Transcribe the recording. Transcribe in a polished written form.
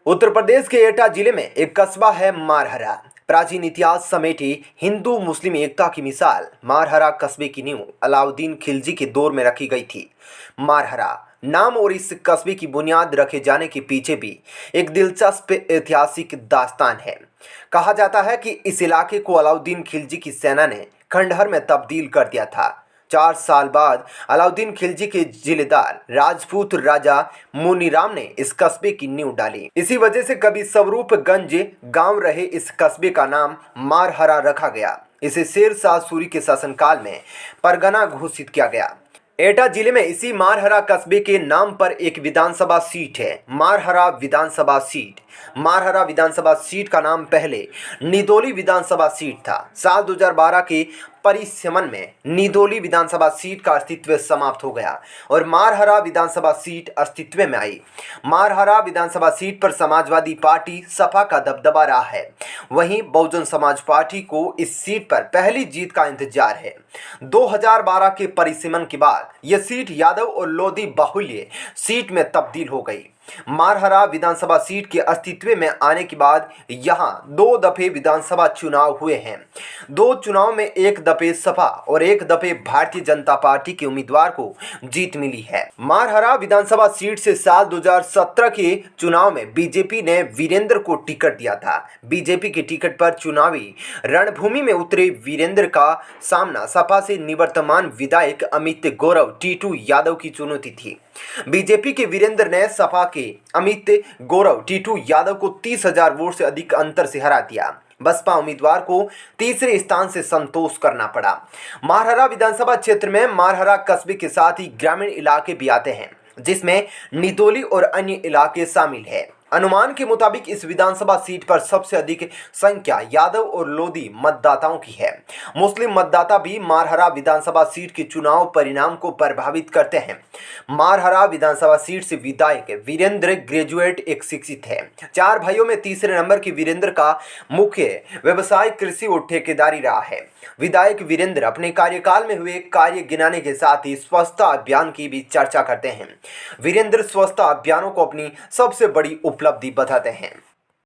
उत्तर प्रदेश के एटा जिले में एक कस्बा है मारहरा। प्राचीन इतिहास समेटे हिंदू मुस्लिम एकता की मिसाल मारहरा कस्बे की नींव अलाउद्दीन खिलजी के दौर में रखी गई थी। मारहरा नाम और इस कस्बे की बुनियाद रखे जाने के पीछे भी एक दिलचस्प ऐतिहासिक दास्तान है। कहा जाता है कि इस इलाके को अलाउद्दीन खिलजी की सेना ने खंडहर में तब्दील कर दिया था। 4 साल बाद अलाउद्दीन खिलजी के जिलेदार राजपूत राजा मुनीराम ने इस कस्बे की नींव डाली। इसी वजह से कभी स्वरूपगंज गांव रहे इस कस्बे का नाम मारहरा रखा गया। इसे शेर शाह सूरी के शासनकाल में परगना घोषित किया गया। एटा जिले में इसी मारहरा कस्बे के नाम पर एक विधानसभा सीट है, मारहरा विधानसभा सीट। मारहरा विधानसभा सीट का नाम पहले निदोली विधानसभा सीट था। साल 2012 के परिसमन में निदोली विधानसभा सीट का अस्तित्व समाप्त हो गया और मारहरा विधानसभा सीट अस्तित्व में आई। मारहरा विधानसभा सीट पर समाजवादी पार्टी सपा का दबदबा रहा है। वहीं बहुजन समाज पार्टी को इस सीट पर पहली जीत का इंतजार है। 2012 के परिसीमन के बाद यह सीट यादव और लोधी बाहुल्य सीट में तब्दील हो गई। मारहरा विधानसभा सीट के अस्तित्व में आने के बाद यहां 2 दफे विधानसभा चुनाव हुए हैं। 2 चुनाव में एक दफे सपा और एक दफे भारतीय जनता पार्टी के उम्मीदवार को जीत मिली है। मारहरा विधानसभा सीट से साल 2017 के चुनाव में बीजेपी ने वीरेंद्र को टिकट दिया था। बीजेपी के टिकट पर चुनावी रणभूमि में उतरे वीरेंद्र का सामना सपा से निवर्तमान विधायक अमित गौरव टीटू यादव की चुनौती थी। बीजेपी के वीरेंद्र ने सपा के अमित गौरव टीटू यादव को 30,000 वोट से अधिक अंतर से हरा दिया। बसपा उम्मीदवार को तीसरे स्थान से संतोष करना पड़ा। मारहरा विधानसभा क्षेत्र में मारहरा कस्बे के साथ ही ग्रामीण इलाके भी आते हैं, जिसमें निदोली और अन्य इलाके शामिल हैं। अनुमान के मुताबिक इस विधानसभा सीट पर सबसे अधिक संख्या यादव और लोधी मतदाताओं की है। मुस्लिम मतदाता भी मारहरा विधानसभा सीट के चुनाव परिणाम को प्रभावित करते हैं। मारहरा विधानसभा सीट से विधायक वीरेंद्र ग्रेजुएट एक शिक्षित है। 4 भाइयों में तीसरे नंबर के वीरेंद्र का मुख्य व्यवसाय कृषि और ठेकेदारी रहा है। विधायक वीरेंद्र अपने कार्यकाल में हुए कार्य गिनाने के साथ ही स्वच्छता अभियान की भी चर्चा करते हैं। वीरेंद्र स्वच्छता अभियानों को अपनी सबसे बड़ी उपलब्धि बताते हैं।